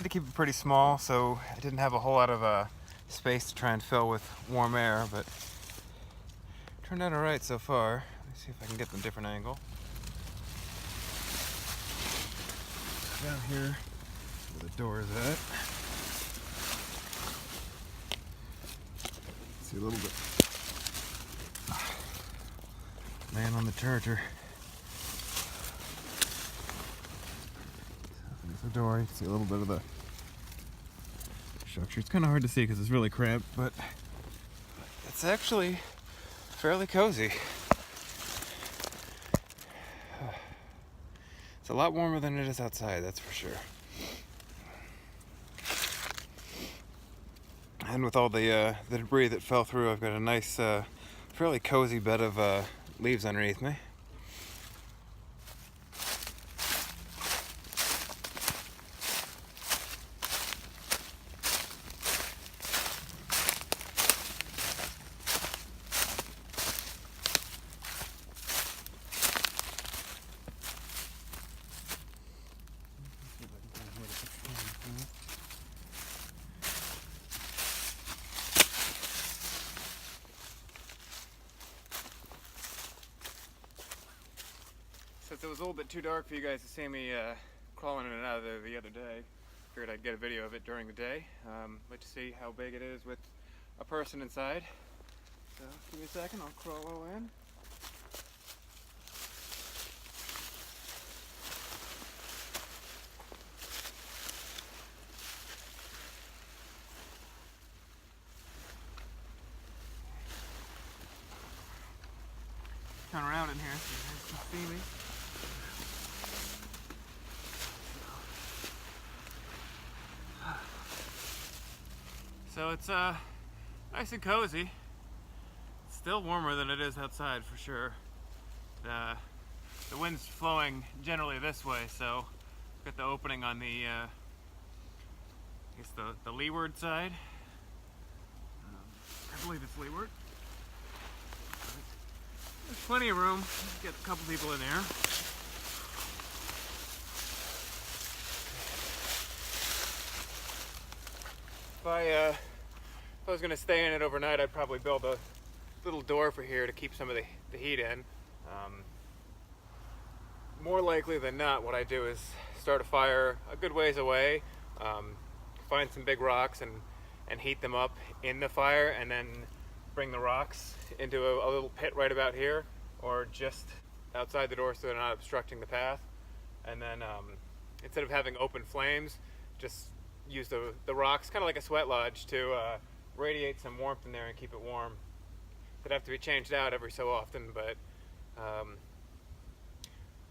to keep it pretty small, so I didn't have a whole lot of space to try and fill with warm air, but turned out alright so far. Let me see if I can get the different angle. Down here where the door is at. See a little bit. Man on the charger. There's the door. You can see a little bit of the structure. It's kind of hard to see because it's really cramped, but it's actually fairly cozy. It's a lot warmer than it is outside, that's for sure. And with all the debris that fell through, I've got a nice, fairly cozy bed of leaves underneath me. Since it was a little bit too dark for you guys to see me crawling in and out of there the other day, figured I'd get a video of it during the day. Like to see how big it is with a person inside. So give me a second, I'll crawl all in. Turn around in here so you guys can see me. So it's nice and cozy. It's still warmer than it is outside for sure. The wind's flowing generally this way, so got the opening on the I guess the leeward side. I believe it's leeward. There's plenty of room. Get a couple people in there. If I was going to stay in it overnight, I'd probably build a little door for here to keep some of the heat in. More likely than not, what I do is start a fire a good ways away, find some big rocks and heat them up in the fire, and then bring the rocks into a little pit right about here, or just outside the door so they're not obstructing the path. And then instead of having open flames, just use the rocks, kind of like a sweat lodge, to radiate some warmth in there and keep it warm. It'd have to be changed out every so often, but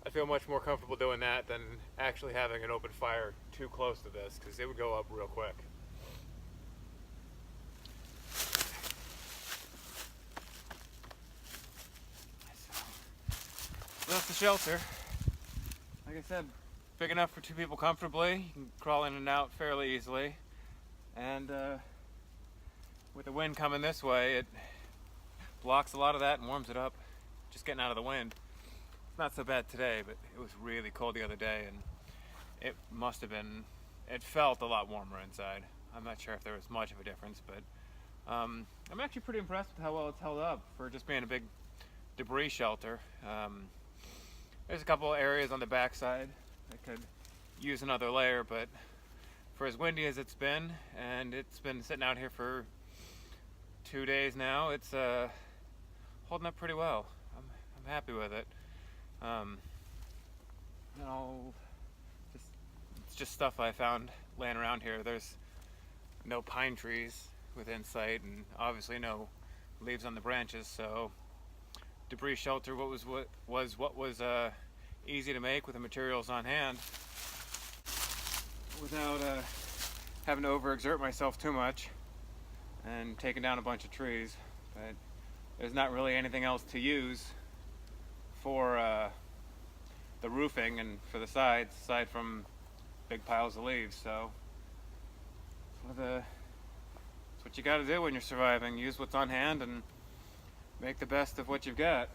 I feel much more comfortable doing that than actually having an open fire too close to this, because it would go up real quick. So that's the shelter. Like I said, big enough for two people comfortably. You can crawl in and out fairly easily. And with the wind coming this way, it blocks a lot of that and warms it up. Just getting out of the wind. It's not so bad today, but it was really cold the other day, and it must have been, it felt a lot warmer inside. I'm not sure if there was much of a difference, but I'm actually pretty impressed with how well it's held up for just being a big debris shelter. There's a couple areas on the backside that could use another layer, but for as windy as it's been, and it's been sitting out here for 2 days now, it's holding up pretty well. I'm happy with it. It's just stuff I found laying around here. There's no pine trees within sight, and obviously no leaves on the branches, so debris shelter what was easy to make with the materials on hand without having to overexert myself too much and taking down a bunch of trees. But there's not really anything else to use for the roofing and for the sides aside from big piles of leaves. So that's what you got to do when you're surviving. Use what's on hand and make the best of what you've got.